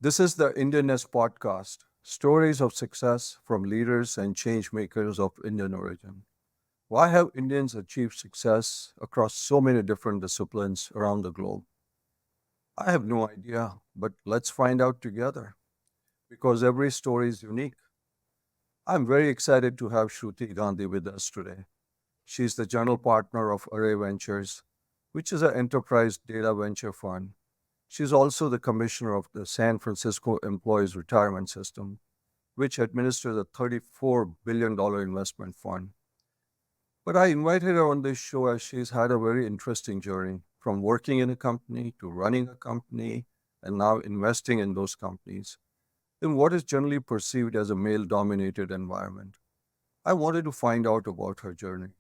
This is the Indianness podcast, stories of success from leaders and change makers of Indian origin. Why have Indians achieved success across so many different disciplines around the globe? I have no idea, but let's find out together because every story is unique. I'm very excited to have Shruti Gandhi with us today. She's the general partner of Array Ventures, which is an enterprise data venture fund. She's also the commissioner of the San Francisco Employees Retirement System, which administers a $34 billion investment fund. But I invited her on this show as she's had a very interesting journey from working in a company to running a company and now investing in those companies in what is generally perceived as a male dominated environment. I wanted to find out about her journey.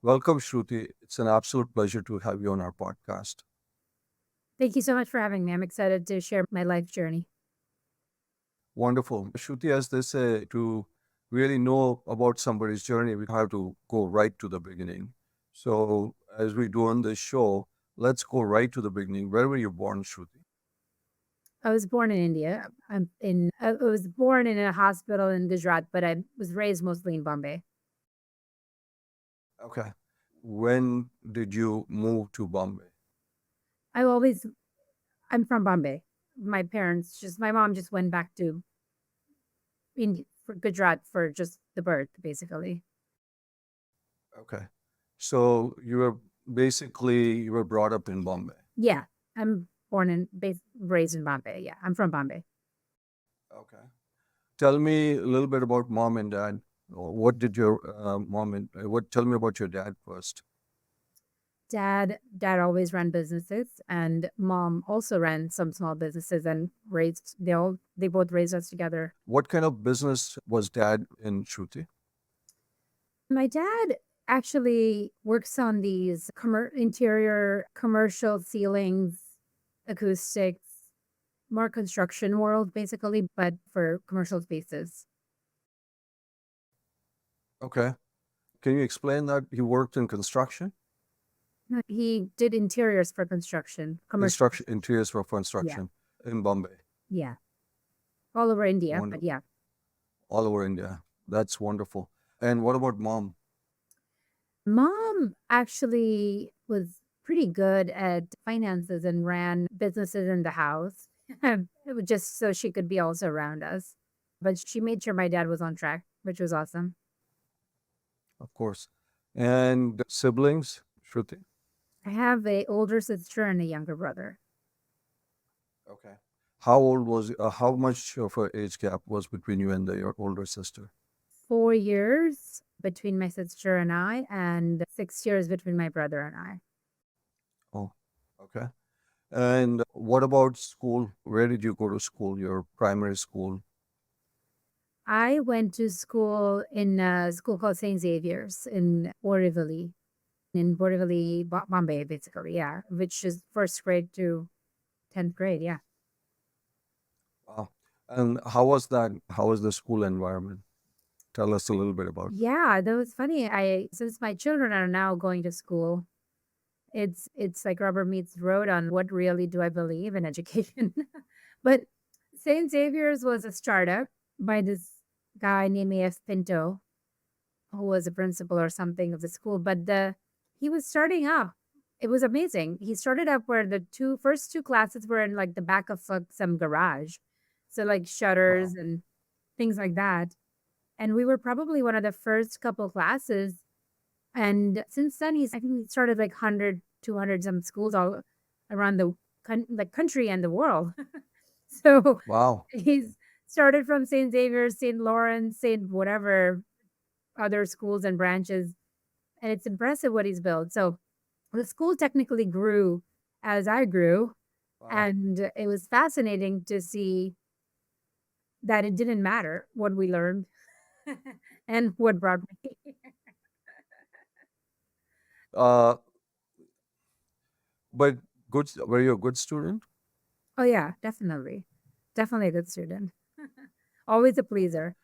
Welcome, Shruti. It's an absolute pleasure to have you on our podcast. Thank you so much for having me. I'm excited to share my life journey. Wonderful. Shruti, as they say, to really know about somebody's journey, we have to go right to the beginning. So, as we do on this show, let's go right to the beginning. Where were you born, Shruti? I was born in India. I was born in a hospital in Gujarat, but I was raised mostly in Bombay. Okay. When did you move to Bombay? I always I'm from Bombay. My mom just went back to India for Gujarat for just the birth, basically. Okay. So, you were brought up in Bombay. Yeah, I'm raised in Bombay. Yeah, I'm from Bombay. Okay. Tell me a little bit about mom and dad. What did your mom and what? Tell me about your dad first. Dad always ran businesses, and mom also ran some small businesses and raised they both raised us together. What kind of business was dad in, Shruti? My dad actually works on these interior commercial ceilings, acoustics, more construction world basically, but for commercial spaces. Okay. Can you explain that he worked in construction? No, he did interiors for construction, commercial. Construction, interiors for Yeah, construction in Bombay. yeah, all over India, but Wonderful. yeah. All over India. That's wonderful. And what about mom? Mom actually was pretty good at finances and ran businesses in the house. It was just so she could be also around us. But she made sure my dad was on track, which was awesome. Of course. And siblings, Shruti? I have a older sister and a younger brother. Okay. How much of a age gap was between you and your older sister? 4 years between my sister and I, and 6 years between my brother and I. Oh, okay. And what about school? Where did you go to school, your primary school? I went to school in a school called St. Xavier's in Borivali, Bombay, basically, yeah, which is first grade to 10th grade, yeah. Wow. And how was that? How was the school environment? Tell us a little bit about that. Yeah, that was funny. Since my children are now going to school, it's like rubber meets road on what really do I believe in education. But St. Xavier's was a startup by this guy named A.F. Pinto, who was a principal or something of the school. But he was starting up. It was amazing. He started up where the first two classes were in like the back of some garage, so like shutters Wow. and things like that. And we were probably one of the first couple classes. And since then, I think he started like 100, 200 some schools all around the country and the world. So Wow. he's started from St. Xavier's, St. Lawrence, St. whatever other schools and branches. And it's impressive what he's built. So the school technically grew as I grew. Wow. And it was fascinating to see that it didn't matter what we learned and what brought me. Uh, but good. Were you a good student? Oh, yeah, definitely. Definitely a good student. Always a Okay. pleaser.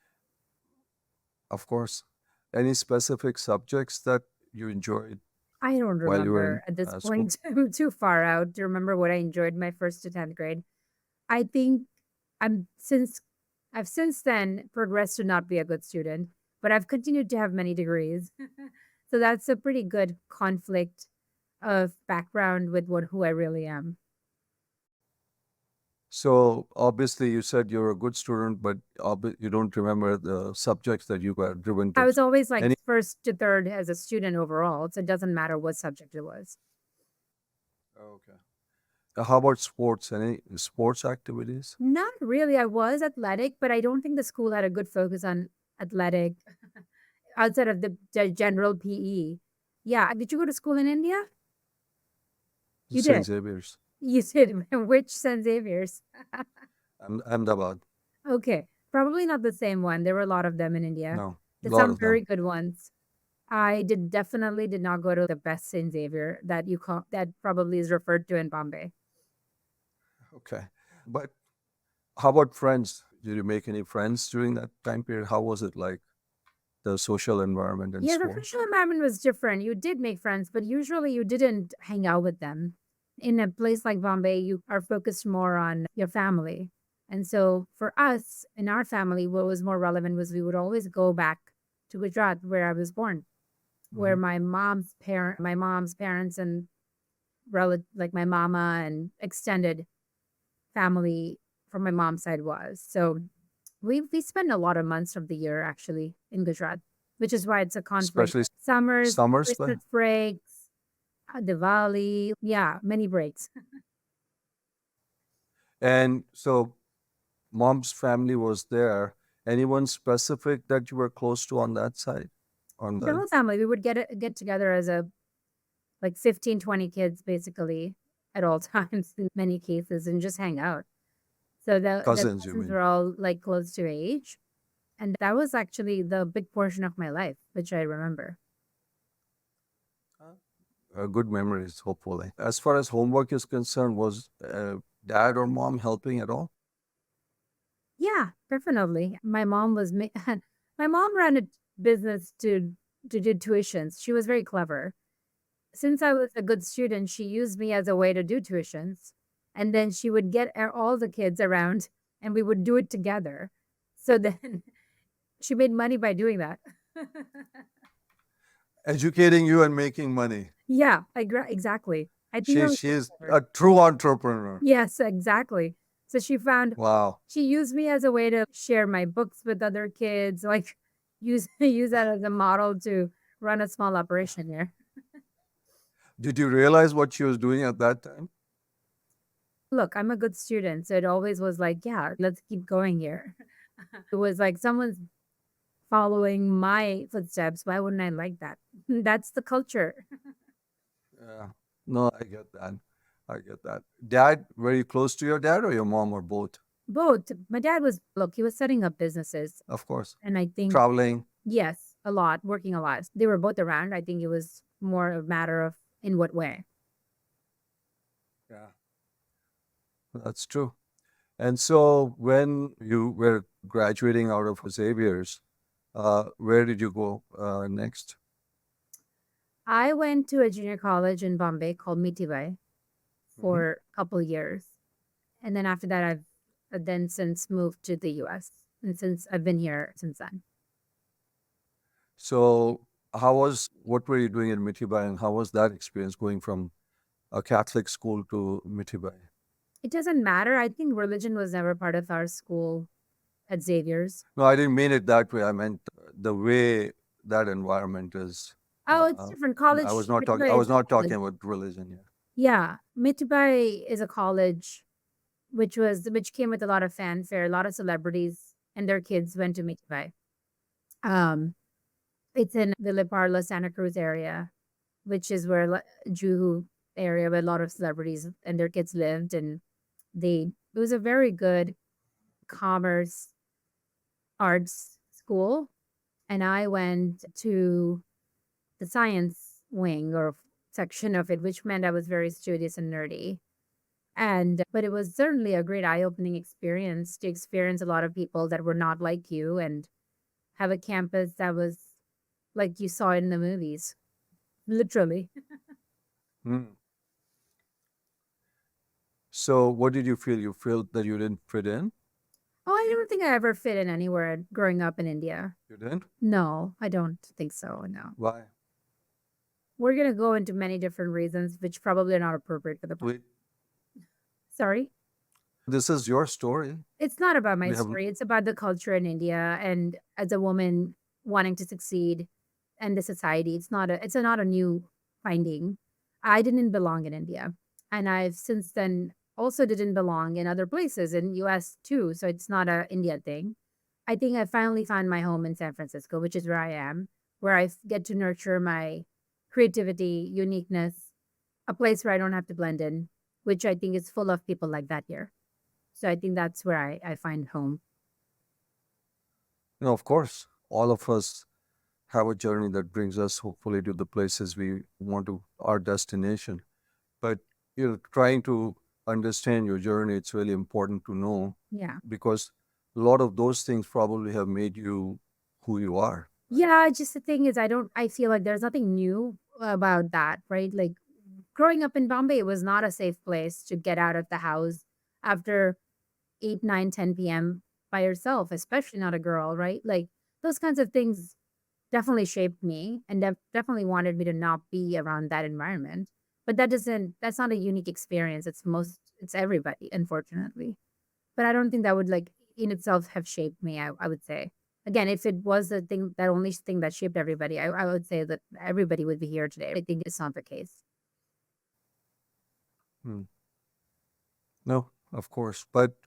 Of course. Any specific subjects that you enjoyed I don't while you were in remember at this school? point. I'm too far out to remember what I enjoyed my first to 10th grade. I think I'm since I've since then progressed to not be a good student, but I've continued to have many degrees. So that's a pretty good conflict of background with what who I really am. So obviously, you said you're a good student, but you don't remember the subjects that you were driven I to. was always like Any? first to third as a student overall, so it doesn't matter what subject it was. Okay. How about sports? Any sports activities? Not really. I was athletic, but I don't think the school had a good focus on athletic outside of the general PE. Yeah. Did you go to school in India? You St. did. Xavier's, You did. Which St. Xavier's? Ahmedabad. Okay. Probably not the same one. There were a lot of them in India. No, a There's lot some of them. very good ones. I definitely did not go to the best St. Xavier that you call that probably is referred to in Bombay. Okay. But how about friends? Did you make any friends during that time period? How was it like, the social environment in Yeah, the school? social environment was different. You did make friends, but usually you didn't hang out with them. In a place like Bombay, you are focused more on your family. And so for us, in our family, what was more relevant was we would always go back to Gujarat, where I was born, where Hmm. my mom's parents and like my mama and extended family from my mom's side was. So we spend a lot of months of the year actually in Gujarat, which is why it's a conflict. Especially Summers, summers, but Christmas breaks, Diwali, yeah, many breaks. and so mom's family was there. Anyone specific that you were close to on that side? On The that whole family, we would get together as a like 15, 20 kids basically at all times in many cases and just hang out. So the cousins, you cousins mean? were all like close to age. And that was actually the big portion of my life, which I remember. Good memories, hopefully. As far as homework is concerned, was dad or mom helping at all? Yeah, definitely. My mom ran a business to do tuitions. She was very clever. Since I was a good student, she used me as a way to do tuitions. And then she would get all the kids around and we would do it together. So then she made money by doing that. Educating you and making money. Yeah, exactly. I think that was She is clever. a true entrepreneur. Yes, exactly. So Wow. she used me as a way to share my books with other kids, like use that as a model to run a small operation here. Did you realize what she was doing at that time? Look, I'm a good student, so it always was like, yeah, let's keep going here. It was like someone's following my footsteps. Why wouldn't I like that? That's the culture. Yeah. No, I get that. I get that. Dad, were you close to your dad or your mom or both? Both. My dad was, look, he was setting up businesses. Of course. And I think, Traveling. yes, a lot, working a lot. They were both around. I think it was more a matter of in what way. Yeah, that's true. And so when you were graduating out of Xavier's, where did you go next? I went to a junior college in Bombay called Mitibai Mhm. for a couple years. And then after that, I've then since moved to the US. And since I've been here since then. So what were you doing in Mitibai and how was that experience going from a Catholic school to Mitibai? It doesn't matter. I think religion was never part of our school at Xavier's. No, I didn't mean it that way. I meant the way that environment is. Oh, it's Uh, different. I Mitibai is was a not talking college. about religion here. Yeah. Mitibai is a college which came with a lot of fanfare. A lot of celebrities and their kids went to Mitibai. Um, it's in Villaparla, Santa Cruz area, which is where Juhu area where a lot of celebrities and their kids lived, and it was a very good commerce arts school, and I went to the science wing or section of it, which meant I was very studious and nerdy. And but it was certainly a great eye-opening experience to experience a lot of people that were not like you and have a campus that was like you saw it in the movies, literally. Hmm. So what did you feel? You felt that you didn't fit in? Oh, I don't think I ever fit in anywhere growing up in India. You didn't? No, I don't think so. No. Why? We're going to go into many different reasons, which probably are not appropriate for the. Wait, Sorry. this is your story. It's not about my We haven't. story. It's about the culture in India and as a woman wanting to succeed and the society. It's not a new finding. I didn't belong in India. And I've since then also didn't belong in other places in US too. So it's not a India thing. I think I finally found my home in San Francisco, which is where I am, where get to nurture my creativity, uniqueness, a place where I don't have to blend in, which I think is full of people like that here. So I think that's where I find home. Of course, all of us have a journey that brings us hopefully to the places we want to, our destination. But trying to understand your journey, it's really important to know Yeah. because a lot of those things probably have made you who you are. Yeah, just the thing is I feel like there's nothing new about that, right? Like growing up in Bombay was not a safe place to get out of the house after 8, 9, 10 p.m. by yourself, especially not a girl, right? Like those kinds of things definitely shaped me and definitely wanted me to not be around that environment. But that's not a unique experience. It's everybody, unfortunately. But I don't think that would like in itself have shaped me, I would say. Again, if it was the thing, that only thing that shaped everybody, I would say that everybody would be here today. I think it's not the case. Hmm. No, of course. But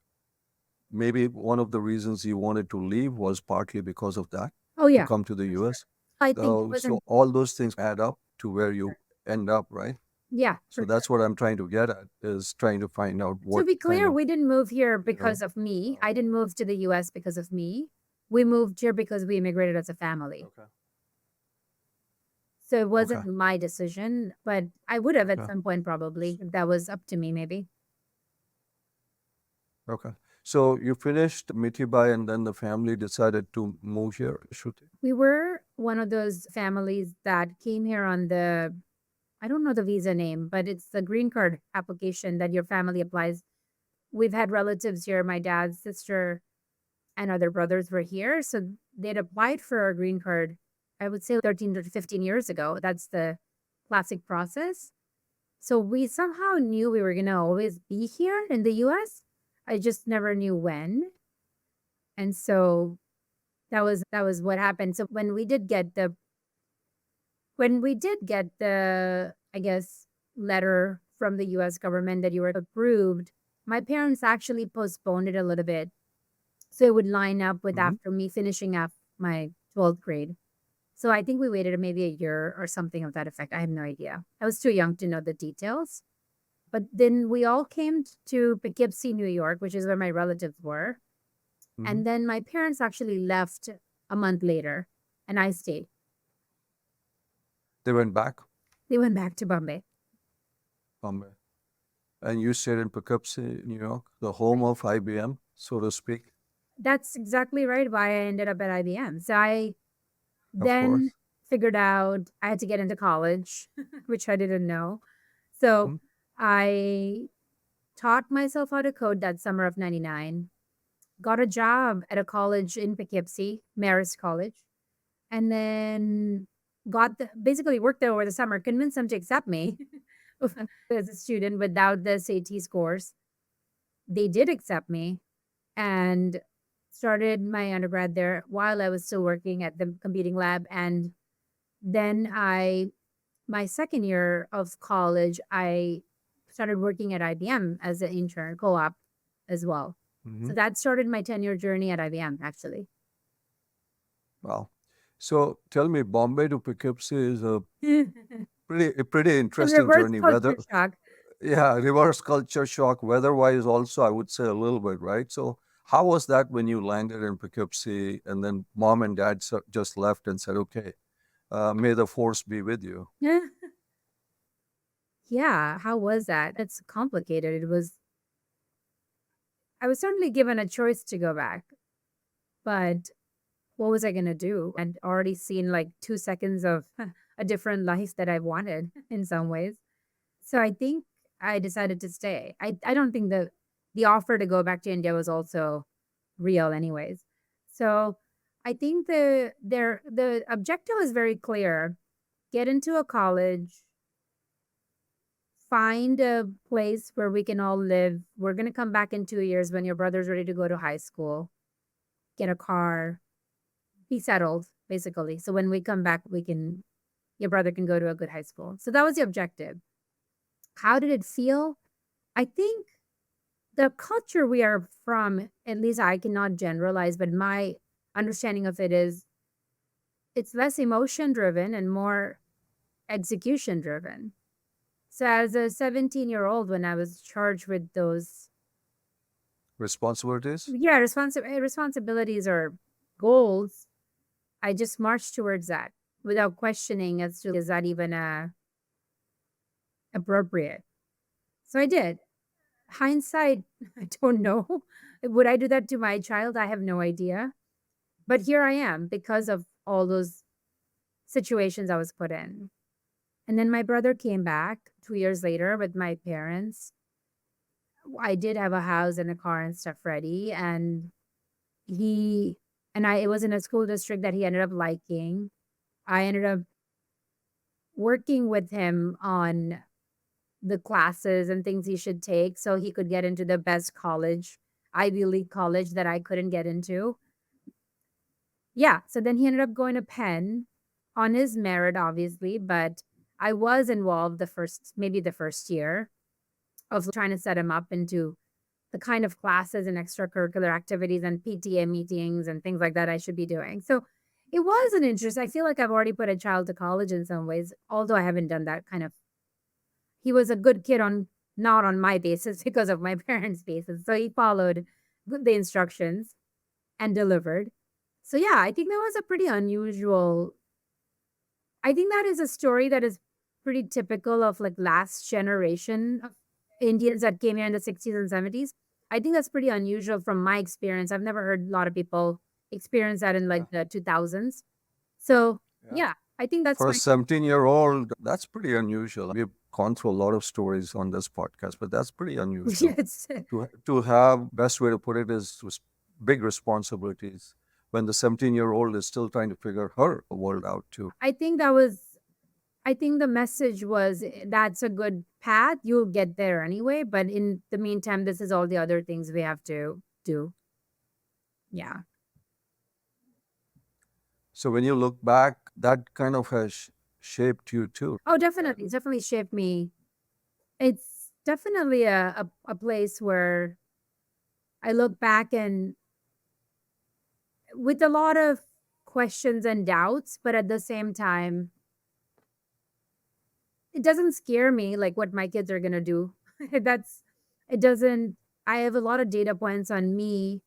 maybe one of the reasons you wanted to leave was partly because of that, Oh to yeah, come to the for sure. US. I think it So wasn't. all those things add up to where you end up, right? Yeah, So for sure. that's what I'm trying to get at, is trying to find out To what be kind clear, of, we didn't move here you know, because of me. I didn't move to the US because of me. We moved here because we immigrated as a family. okay, So it okay, wasn't my decision, but I would have at okay, some point probably if that was up to me, maybe. okay. So you finished Mitibai and then the family decided to move here, Shruti? We were one of those families that came here on I don't know the visa name, but it's the green card application that your family applies. We've had relatives here. My dad's sister and other brothers were here. So they'd applied for a green card, I would say 13 to 15 years ago. That's the classic process. So we somehow knew we were going to always be here in the US. I just never knew when. And so that was what happened. So when we did get the I guess letter from the US government that you were approved, my parents actually postponed it a little bit so it would line up with Hmm. after me finishing up my 12th grade. So I think we waited maybe a year or something of that effect. I have no idea. I was too young to know the details. But then we all came to Poughkeepsie, New York, which is where my relatives were. Hmm. And then my parents actually left a month later and I stayed. They went back, They went back to Bombay. Bombay. And you stayed in Poughkeepsie, New York, the home of IBM, so to speak, That's exactly right why I ended up at IBM. So I of then course. figured out I had to get into college, which I didn't know. So Hmm. I taught myself how to code that summer of 99, got a job at a college in Poughkeepsie, Marist College, and then basically worked there over the summer, convinced them to accept me as a student without the SAT scores. They did accept me and started my undergrad there while I was still working at the computing lab. And then my second year of college, I started working at IBM as an intern co-op as well. Hmm. So that started my 10-year journey at IBM, actually. Wow. So tell me, Bombay to Poughkeepsie is a A pretty interesting reverse journey. culture Weather, shock. yeah, reverse culture shock. Weather-wise, also, I would say a little bit, right? So how was that when you landed in Poughkeepsie and then mom and dad just left and said, "Okay, may the force be with you." Yeah, how was that? It's complicated. I was certainly given a choice to go back, but what was I going to do? I'd already seen like 2 seconds of a different life that I wanted in some ways. So I think I decided to stay. I don't think the offer to go back to India was also real anyways. So I think the objective is very clear. Get into a college, find a place where we can all live. We're going to come back in 2 years when your brother's ready to go to high school, get a car, be settled, basically. So when we come back, your brother can go to a good high school. So that was the objective. How did it feel? I think the culture we are from, at least I cannot generalize, but my understanding of it is it's less emotion driven and more execution driven. So as a 17-year-old, when I was charged with those, Responsibilities? yeah, responsibilities or goals, I just marched towards that without questioning as to is that even appropriate. So I did. Hindsight, I don't know. Would I do that to my child? I have no idea. But here I am because of all those situations I was put in. And then my brother came back 2 years later with my parents. I did have a house and a car and stuff ready. And he it was in a school district that he ended up liking. I ended up working with him on the classes and things he should take so he could get into the best college, Ivy League college that I couldn't get into. Yeah. So then he ended up going to Penn on his merit, obviously, but I was involved maybe the first year of trying to set him up into the kind of classes and extracurricular activities and PTA meetings and things like that I should be doing. So it was an interest. I feel like I've already put a child to college in some ways, although I haven't done that kind of. He was a good kid not on my basis because of my parents' basis. So he followed the instructions and delivered. So yeah, I think that was a pretty unusual. I think that is a story that is pretty typical of like last generation of Indians that came here in the 60s and 70s. I think that's pretty unusual from my experience. I've never heard a lot of people experience that in like the 2000s. So Yeah. yeah, I think that's For a my 17-year-old, that's pretty unusual. We've gone through a lot of stories on this podcast, but that's pretty unusual. yes. To have, best way to put it is big responsibilities when the 17-year-old is still trying to figure her world out too. I think the message was that's a good path. You'll get there anyway. But in the meantime, this is all the other things we have to do. Yeah. So when you look back, that kind of has shaped you too. Oh, definitely. It's definitely shaped me. It's definitely a place where I look back and with a lot of questions and doubts, but at the same time, it doesn't scare me like what my kids are going to do. That's, it doesn't, I have a lot of data points on me,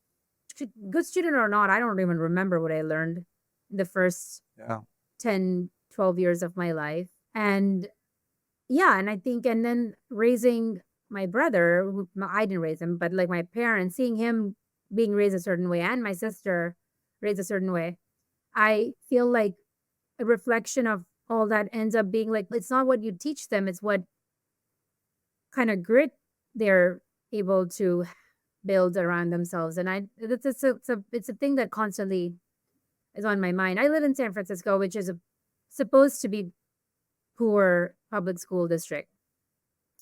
good student or not. I don't even remember what I learned in the first Yeah. 10, 12 years of my life. And yeah, and I think, and then raising my brother, I didn't raise him, but like my parents, seeing him being raised a certain way and my sister raised a certain way, I feel like a reflection of all that ends up being like, it's not what you teach them, it's what kind of grit they're able to build around themselves. And it's a thing that constantly is on my mind. I live in San Francisco, which is supposed to be poor public school district.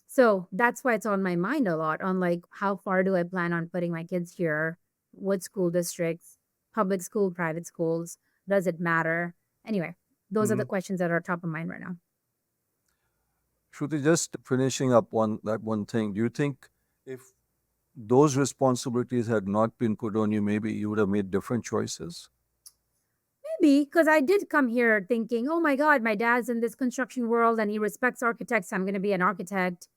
So that's why it's on my mind a lot on like how far do I plan on putting my kids here? What school districts, public school, private schools, does it matter? Anyway, those are the questions that are top of mind right now. Shruti, just finishing up on that one thing, do you think if those responsibilities had not been put on you, maybe you would have made different choices? Maybe because I did come here thinking, oh my God, my dad's in this construction world and he respects architects. I'm going to be an architect.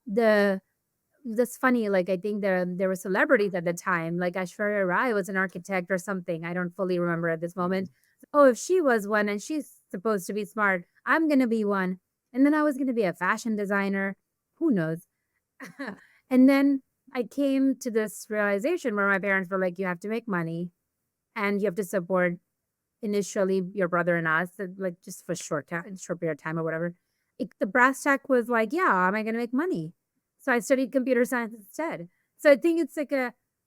That's funny. Like I think there were celebrities at the time, like Aishwarya Rai was an architect or something. I don't fully remember at this moment. Oh, if she was one and she's supposed to be smart, I'm going to be one. And then I was going to be a fashion designer. Who knows? And then I came to this realization where my parents were like, you have to make money and you have to support initially your brother and us, like just for short period of time or whatever. The brass tack was like, yeah, am I going to make money? So I studied computer science instead. So I think it's like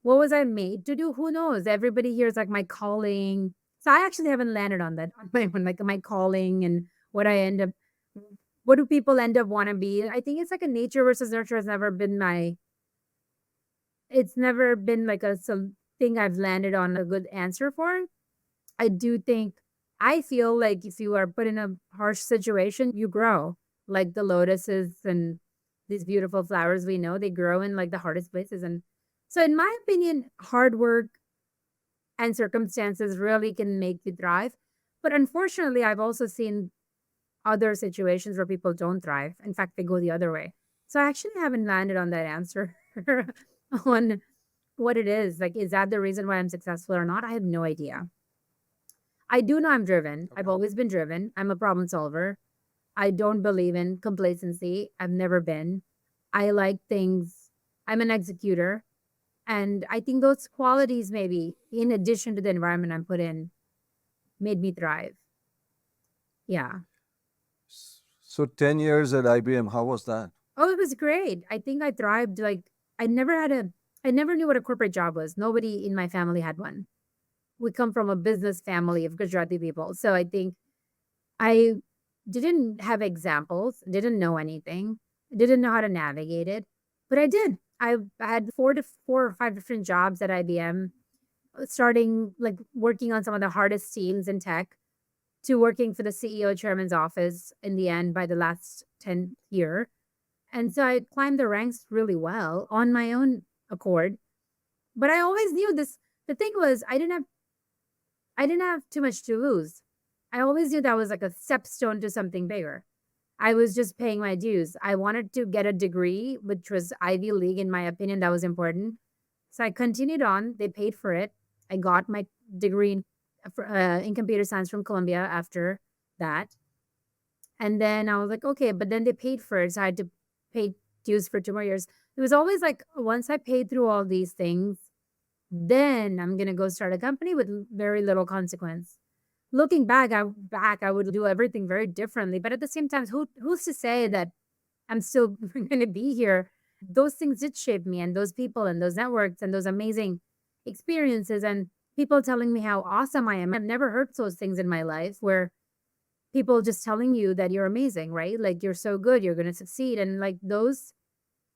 What was I made to do? Who knows? Everybody here is like my calling. So I actually haven't landed on that on my own, like my calling and what I end up what do people end up want to be? I think it's like a nature versus nurture has never been my it's never been like a some thing I've landed on a good answer for. I do think I feel like if you are put in a harsh situation, you grow. Like the lotuses and these beautiful flowers we know, they grow in like the hardest places. And so in my opinion, hard work and circumstances really can make you thrive. But unfortunately, I've also seen other situations where people don't thrive. In fact, they go the other way. So I actually haven't landed on that answer on what it is. Like, is that the reason why I'm successful or not? I have no idea. I do know I'm driven. I've Okay. always been driven. I'm a problem solver. I don't believe in complacency. I've never been. I like things. I'm an executor. And I think those qualities, maybe in addition to the environment I'm put in, made me thrive. Yeah. So 10 years at IBM, how was that? Oh, it was great. I think I thrived. Like, I never had a, I never knew what a corporate job was. Nobody in my family had one. We come from a business family of Gujarati people. So I think I didn't have examples, didn't know anything, didn't know how to navigate it, but I did. I had four or five different jobs at IBM, starting like working on some of the hardest teams in tech to working for the CEO chairman's office in the end by the last 10 year. And so I climbed the ranks really well on my own accord. But I always knew this. The thing was, I didn't have too much to lose. I always knew that was like a stepstone to something bigger. I was just paying my dues. I wanted to get a degree, which was Ivy League, in my opinion. That was important. So I continued on. They paid for it. I got my degree in computer science from Columbia after that. And then I was like, okay, but then they paid for it. So I had to pay dues for 2 more years. It was always like, once I paid through all these things, then I'm going to go start a company with very little consequence. Looking back, I would do everything very differently. But at the same time, who's to say that I'm still going to be here? Those things did shape me, and those people, and those networks, and those amazing experiences, and people telling me how awesome I am. I've never heard those things in my life where people just telling you that you're amazing, right? Like you're so good, you're going to succeed, and like those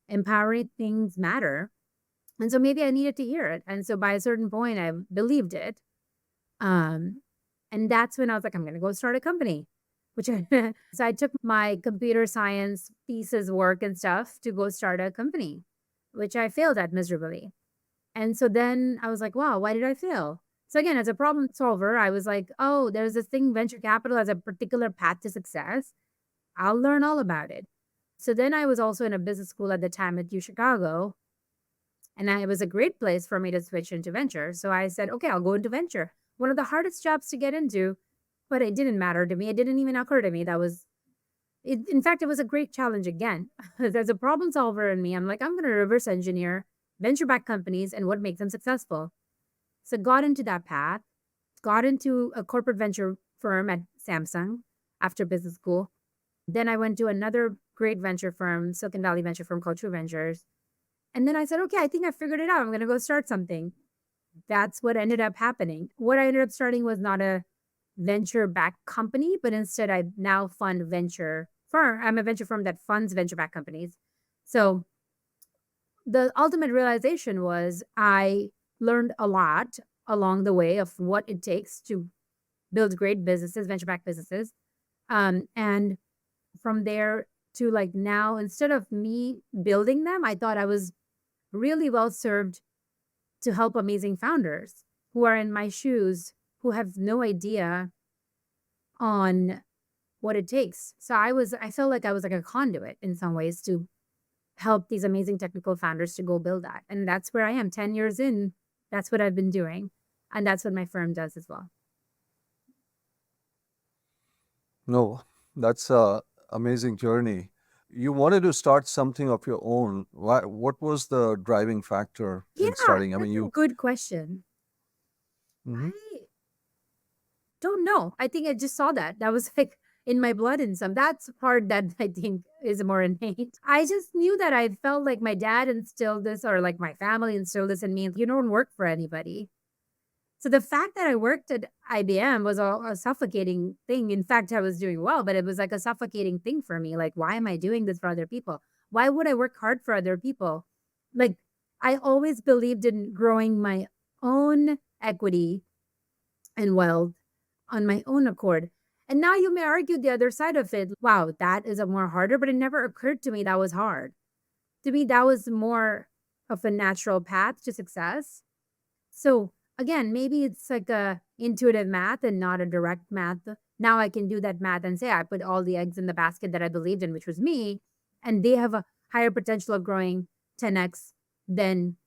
empowering things matter. And so maybe I needed to hear it. And so by a certain point, I believed it. Um, and that's when I was like, I'm going to go start a company. Which so I took my computer science thesis work and stuff to go start a company, which I failed at miserably. And so then I was like, wow, why did I fail? So again, as a problem solver, I was like, oh, there's this thing, venture capital has a particular path to success. I'll learn all about it. So then I was also in a business school at the time at U Chicago, and it was a great place for me to switch into venture. So I said, okay, I'll go into venture. One of the hardest jobs to get into, but it didn't matter to me. It didn't even occur to me. That was it. In fact, it was a great challenge again. There's a problem solver in me. I'm like, I'm going to reverse engineer venture backed companies and what makes them successful. So got into that path, got into a corporate venture firm at Samsung after business school. Then I went to another great venture firm, Silicon Valley venture firm called True Ventures. And then I said, okay, I think I figured it out. I'm going to go start something. That's what ended up happening. What I ended up starting was not a venture backed company, but instead I now fund venture firm. I'm a venture firm that funds venture backed companies. So the ultimate realization was I learned a lot along the way of what it takes to build great businesses, venture backed businesses. And from there to like now, instead of me building them, I thought I was really well served to help amazing founders who are in my shoes, who have no idea on what it takes. So I felt like I was like a conduit in some ways to help these amazing technical founders to go build that. And that's where I am 10 years in. That's what I've been doing. And that's what my firm does as well. No, that's a amazing journey. You wanted to start something of your own. What was the driving factor in Yeah, starting? I mean, that's a you. good question. Mhm. I don't know. I think I just saw that. That was like in my blood in some. That's the part that I think is more innate. I just knew that I felt like my dad instilled this, or like my family instilled this in me. You don't work for anybody. So the fact that I worked at IBM was a suffocating thing. In fact, I was doing well, but it was like a suffocating thing for me. Like, why am I doing this for other people? Why would I work hard for other people? Like, I always believed in growing my own equity and wealth on my own accord. And now you may argue the other side of it. Wow, that is a more harder, but it never occurred to me that was hard. To me, that was more of a natural path to success. So again, maybe it's like a intuitive math and not a direct math. Now I can do that math and say I put all the eggs in the basket that I believed in, which was me, and they have a higher potential of growing 10x than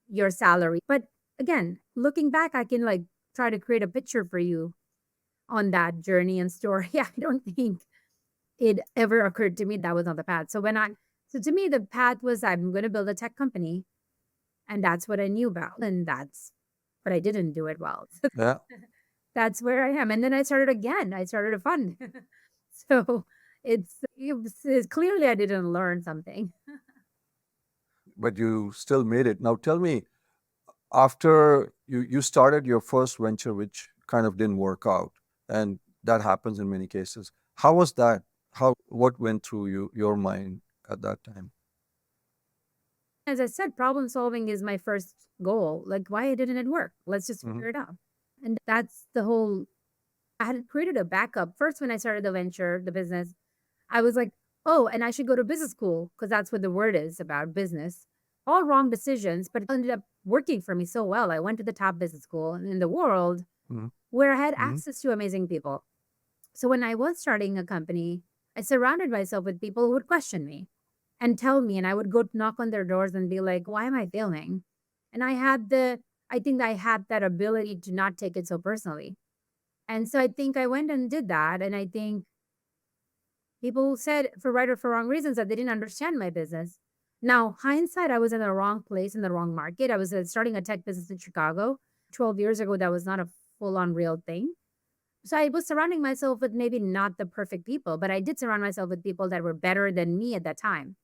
your salary. But again, looking back, I can like try to create a picture for you on that journey and story. I don't think it ever occurred to me that was not the path. So to me, the path was I'm going to build a tech company, and that's what I knew about. And but I didn't do it well. So Yeah. that's where I am. And then I started again. I started a fund. So it's clearly I didn't learn something. But you still made it. Now tell me, after you started your first venture, which kind of didn't work out, and that happens in many cases. How was that? What went through your mind at that time? As I said, problem solving is my first goal. Like, why didn't it work? Let's just Hmm. figure it out. And that's the whole. I had created a backup. First, when I started the venture, the business, I was like, oh, and I should go to business school because that's what the word is about business. All wrong decisions, but it ended up working for me so well. I went to the top business school in the world Hmm. where I had Hmm. access to amazing people. So when I was starting a company, I surrounded myself with people who would question me and tell me, and I would go knock on their doors and be like, why am I failing? And I think I had that ability to not take it so personally. And so I think I went and did that. And I think people said for right or for wrong reasons that they didn't understand my business. Now, hindsight, I was in the wrong place in the wrong market. I was starting a tech business in Chicago 12 years ago. That was not a full on real thing. So I was surrounding myself with maybe not the perfect people, but I did surround myself with people that were better than me at that time.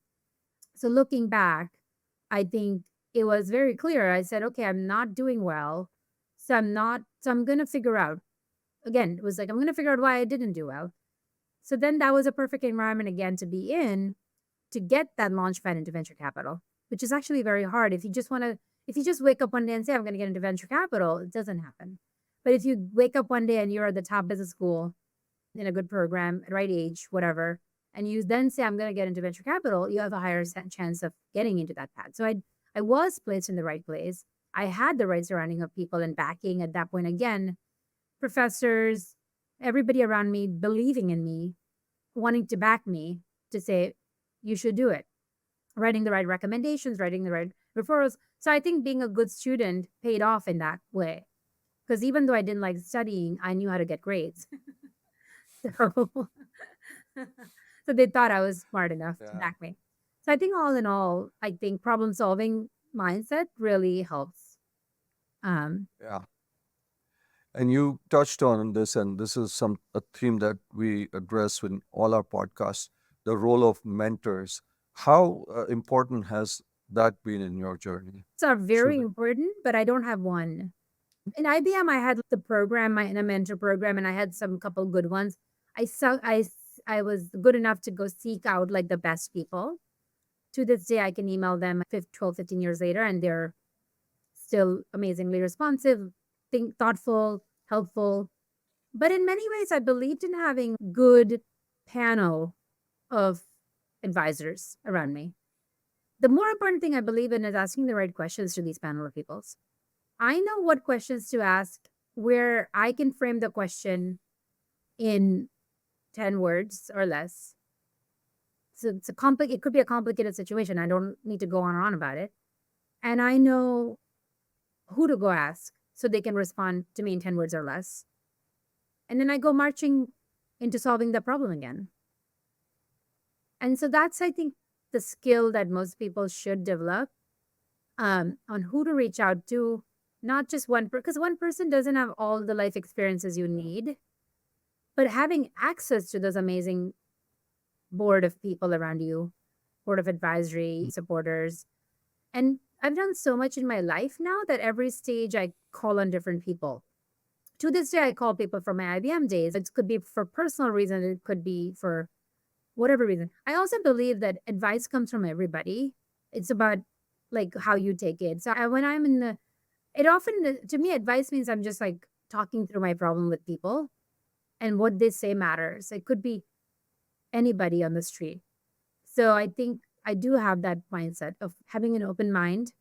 So looking back, I think it was very clear. I said, okay, I'm not doing well. So I'm going to figure out. Again, it was like, I'm going to figure out why I didn't do well. So then that was a perfect environment again to be in to get that launch pad into venture capital, which is actually very hard. If you just wake up one day and say, I'm going to get into venture capital, it doesn't happen. But if you wake up one day and you're at the top business school in a good program, at right age, whatever, and you then say, I'm going to get into venture capital, you have a higher chance of getting into that path. So I was placed in the right place. I had the right surrounding of people and backing at that point. Again, professors, everybody around me believing in me, wanting to back me to say, you should do it, writing the right recommendations, writing the right referrals. So I think being a good student paid off in that way. Because even though I didn't like studying, I knew how to get grades. So, so they thought I was smart enough to Yeah. back me. So I think all in all, I think problem solving mindset really helps. Um, Yeah. And you touched on this, and this is a theme that we address in all our podcasts, the role of mentors. How important has that been in your journey, it's are very Shruti? important, but I don't have one. In IBM, I had the program, in a mentor program, and I had some couple good ones. I saw I was good enough to go seek out like the best people. To this day, I can email them 12, 15 years later, and they're still amazingly responsive, thoughtful, helpful. But in many ways, I believed in having good panel of advisors around me. The more important thing I believe in is asking the right questions to these panel of peoples. I know what questions to ask where I can frame the question in 10 words or less. So it could be a complicated situation. I don't need to go on and on about it. And I know who to go ask so they can respond to me in 10 words or less. And then I go marching into solving the problem again. And so that's, I think, the skill that most people should develop on who to reach out to, not just one, because one person doesn't have all the life experiences you need. But having access to those amazing board of people around you, board of advisory supporters, and I've done so much in my life now that every stage I call on different people. To this day, I call people from my IBM days. It could be for personal reasons, it could be for whatever reason. I also believe that advice comes from everybody. It's about like how you take it. So when I'm in the, it often, to me, advice means I'm just like talking through my problem with people and what they say matters. It could be anybody on the street. So I think I do have that mindset of having an open mind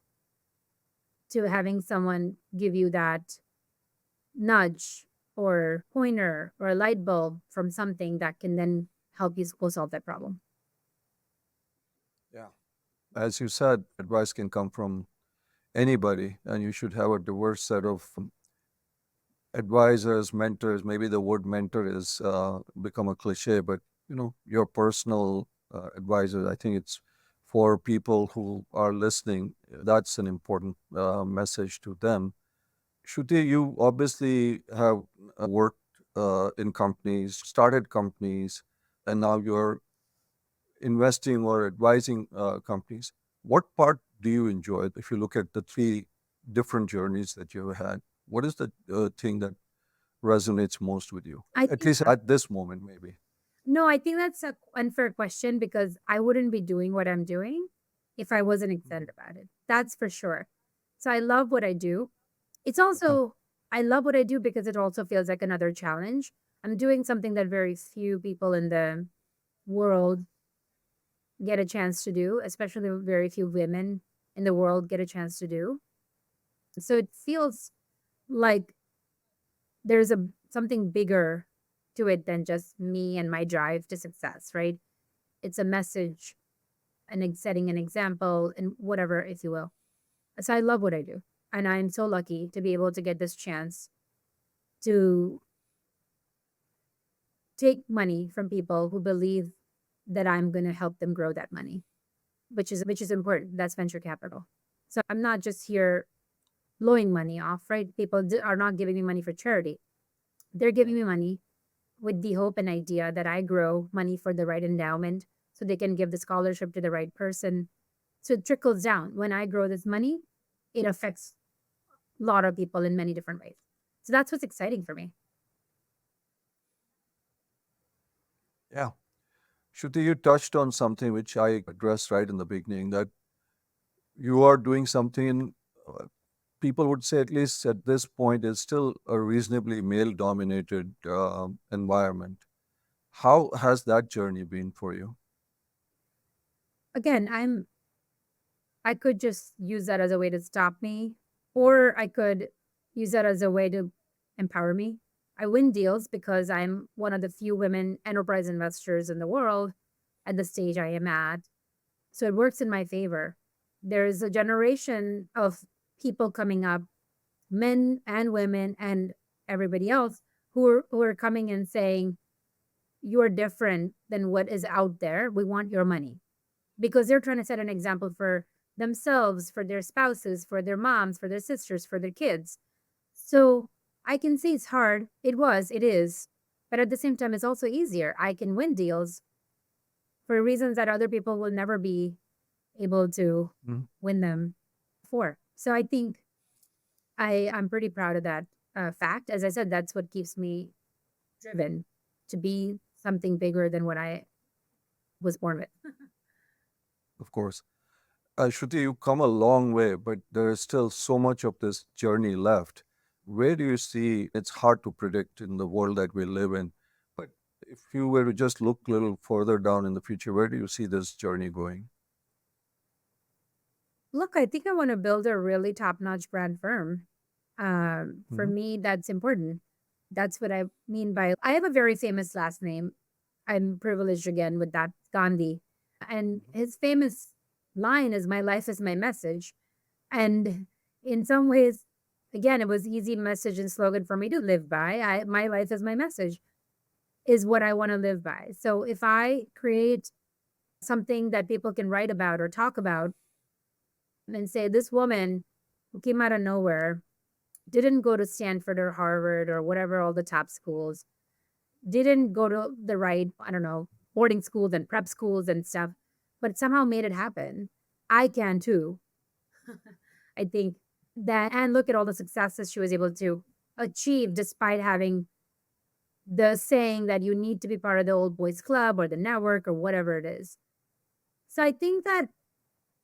to having someone give you that nudge or pointer or a light bulb from something that can then help you go solve that problem. Yeah. As you said, advice can come from anybody, and you should have a diverse set of advisors, mentors. Maybe the word mentor is become a cliche, but your personal advisor. I think it's for people who are listening. That's an important message to them. Shruti, you obviously have worked in companies, started companies, and now you're investing or advising companies. What part do you enjoy? If you look at the three different journeys that you've had, what is the thing that resonates most with you? I At think least at this moment, maybe. no, I think that's a unfair question because I wouldn't be doing what I'm doing if I wasn't Mhm. excited about it. That's for sure. So I love what I do. It's Okay. also I love what I do because it also feels like another challenge. I'm doing something that very few people in the world get a chance to do, especially very few women in the world get a chance to do. So it feels like there's a something bigger to it than just me and my drive to success, right? It's a message and setting an example and whatever, if you will. So I love what I do. And I'm so lucky to be able to get this chance to take money from people who believe that I'm going to help them grow that money, which is important. That's venture capital. So I'm not just here blowing money off, right? People are not giving me money for charity. They're Yeah. giving me money with the hope and idea that I grow money for the right endowment so they can give the scholarship to the right person. So it trickles down. When I grow this money, it affects a lot of people in many different ways. So that's what's exciting for me. Yeah. Shruti, you touched on something which I addressed right in the beginning, that you are doing something people would say, at least at this point, is still a reasonably male dominated environment. How has that journey been for you? Again, I could just use that as a way to stop me, or I could use that as a way to empower me. I win deals because I'm one of the few women enterprise investors in the world at the stage I am at. So it works in my favor. There's a generation of people coming up, men and women and everybody else who are coming and saying, you're different than what is out there. We want your money because they're trying to set an example for themselves, for their spouses, for their moms, for their sisters, for their kids. So I can see it's hard. It is. But at the same time, it's also easier. I can win deals for reasons that other people will never be able to Mhm. win them for. So I think I'm pretty proud of that fact. As I said, that's what keeps me driven to be something bigger than what I was born with. Of course. Shruti, you've come a long way, but there is still so much of this journey left. Where do you see it's hard to predict in the world that we live in? But if you were to just look a little further down in the future, where do you see this journey going? Look, I think I want to build a really top notch brand firm. For Hmm. me, that's important. That's what I mean by I have a very famous last name. I'm privileged again with that, Gandhi. And his famous line is, my life is my message. And in some ways, again, it was easy message and slogan for me to live by. My life is my message is what I want to live by. So if I create something that people can write about or talk about and say, this woman who came out of nowhere, didn't go to Stanford or Harvard or whatever, all the top schools, didn't go to the right, I don't know, boarding schools and prep schools and stuff, but somehow made it happen. I can too. I think that, and look at all the successes she was able to achieve despite having the saying that you need to be part of the old boys club or the network or whatever it is. So I think that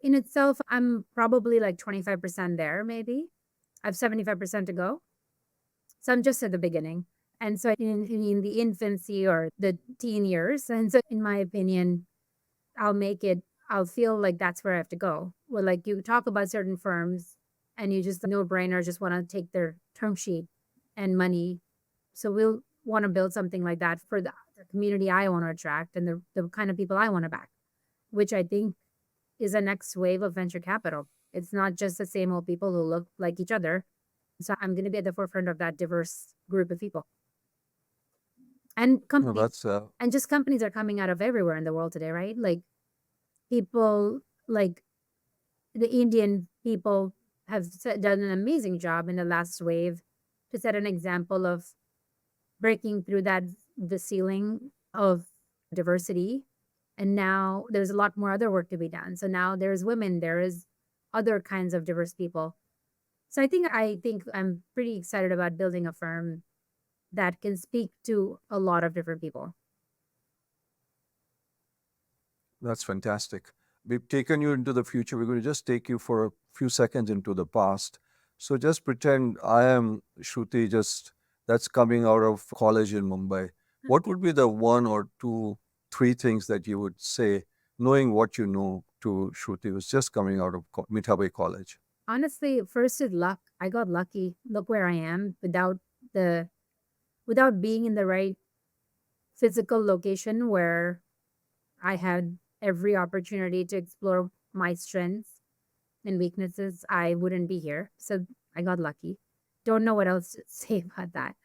in itself, I'm probably like 25% there, maybe. I have 75% to go. So I'm just at the beginning. And so in the infancy or the teen years. And so, in my opinion, I'll make it, I'll feel like that's where I have to go. Well, like you talk about certain firms and you just no brainer just want to take their term sheet and money. So we'll want to build something like that for the community I want to attract and the kind of people I want to back, which I think is a next wave of venture capital. It's not just the same old people who look like each other. So I'm going to be at the forefront of that diverse group of people. And No, companies, that's and just companies are coming out of everywhere in the world today, right? Like people like the Indian people have done an amazing job in the last wave to set an example of breaking through that the ceiling of diversity. And now there's a lot more other work to be done. So now there's women, there is other kinds of diverse people. So I think I'm pretty excited about building a firm that can speak to a lot of different people. that's fantastic. We've taken you into the future. We're going to just take you for a few seconds into the past. So just pretend I am Shruti, just that's coming out of college in Mumbai. What would be the one or two, three things that you would say, knowing what you know, to Shruti who's just coming out of Mitabai College? Honestly, first is luck. I got lucky. Look where I am the without being in the right physical location where I had every opportunity to explore my strengths and weaknesses, I wouldn't be here. So I got lucky. Don't know what else to say about that.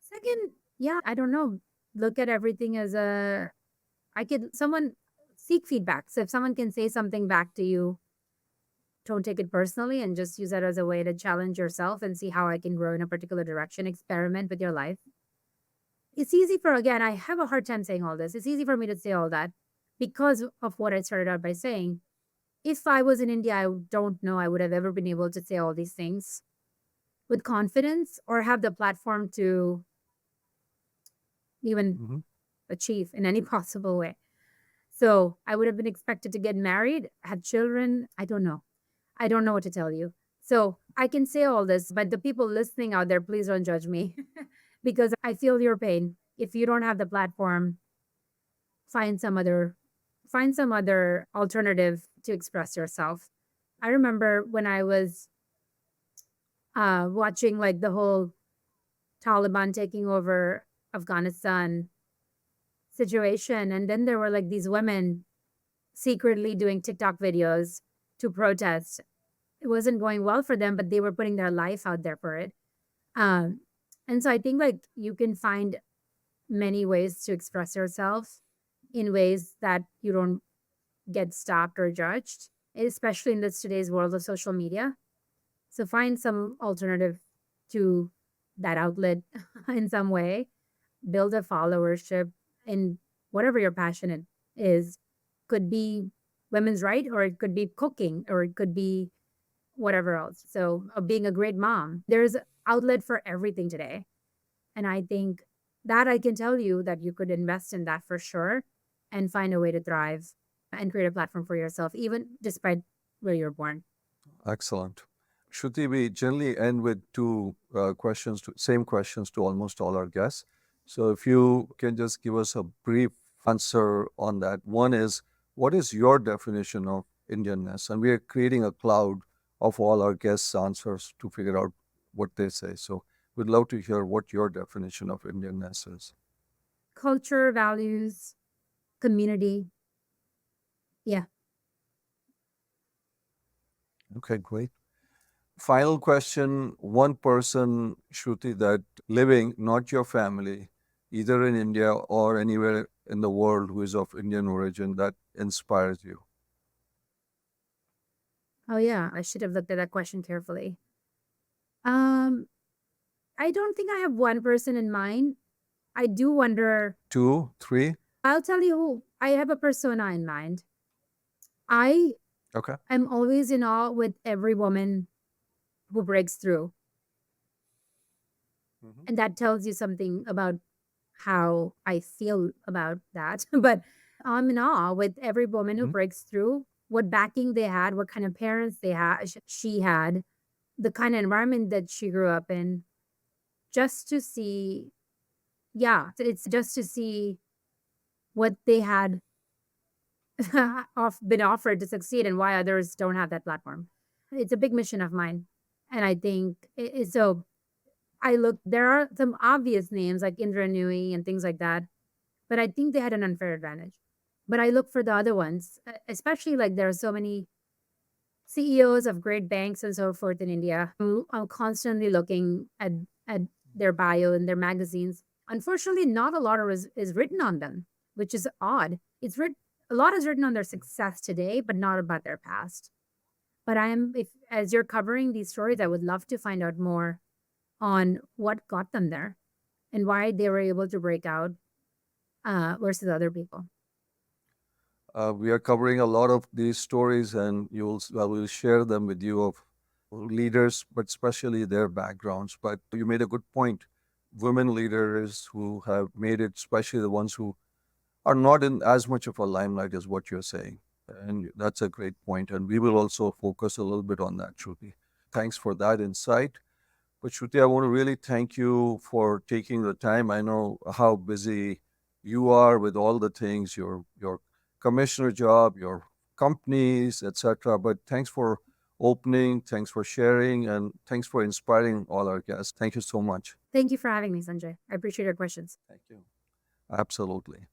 Second, yeah, I don't know. Look at everything as a, I could, someone seek feedback. So if someone can say something back to you, don't take it personally and just use that as a way to challenge yourself and see how I can grow in a particular direction. Experiment with your life. It's easy for, again, I have a hard time saying all this. It's easy for me to say all that because of what I started out by saying. If I was in India, I don't know I would have ever been able to say all these things with confidence or have the platform to even Hmm. achieve in any possible way. So I would have been expected to get married, have children. I don't know. I don't know what to tell you. So I can say all this, but the people listening out there, please don't judge me because I feel your pain. If you don't have the platform, find some other find some other alternative to express yourself. I remember when I was watching like the whole Taliban taking over Afghanistan situation, and then there were like these women secretly doing TikTok videos to protest. It wasn't going well for them, but they were putting their life out there for it. Um, and so I think like you can find many ways to express yourself in ways that you don't get stopped or judged, especially in this today's world of social media. So find some alternative to that outlet in some way. Build a followership in whatever your passion is. Could be women's right, or it could be cooking, or it could be whatever else. So being a great mom, there's outlet for everything today. And I think that I can tell you that you could invest in that for sure and find a way to thrive and create a platform for yourself, even despite where you're born. Excellent. Shruti, we generally end with two questions, same questions to almost all our guests. So if you can just give us a brief answer on that. One is, what is your definition of Indianness? And we are creating a cloud of all our guests' answers to figure out what they say. So we'd love to hear what your definition of Indianness is. Culture, values, community. Yeah. Okay, great. Final question. One person, Shruti, that living, not your family, either in India or anywhere in the world who is of Indian origin, that inspires you. Oh, yeah. I should have looked at that question carefully. Um, I don't think I have one person in mind. I do wonder. 2, 3? I'll tell you who. I have a persona in mind. I Okay. am always in awe with every woman who breaks through. Mhm. And that tells you something about how I feel about that. But I'm in awe with every woman who Mhm. breaks through, what backing they had, what kind of parents they had, she had, the kind of environment that she grew up in, just to see, yeah, it's just to see what they had been offered to succeed and why others don't have that platform. It's a big mission of mine. And I think so. There are some obvious names like Indra Nui and things like that, but I think they had an unfair advantage. But I look for the other ones, especially like there are so many CEOs of great banks and so forth in India. I'm constantly looking at their bio and their magazines. Unfortunately, not a lot is written on them, which is odd. A lot is written on their success today, but not about their past. But if as you're covering these stories, I would love to find out more on what got them there and why they were able to break out versus other people. We are covering a lot of these stories, and I will share them with you of leaders, but especially their backgrounds. But you made a good point. Women leaders who have made it, especially the ones who are not in as much of a limelight as what you're saying. And that's a great point. And we will also focus a little bit on that, Shruti. Thanks for that insight. But Shruti, I want to really thank you for taking the time. I know how busy you are with all the things, your commissioner job, your companies, etc. But thanks for opening, thanks for sharing, and thanks for inspiring all our guests. Thank you so much. Thank you for having me, Sanjay. I appreciate your questions. Thank you. Absolutely.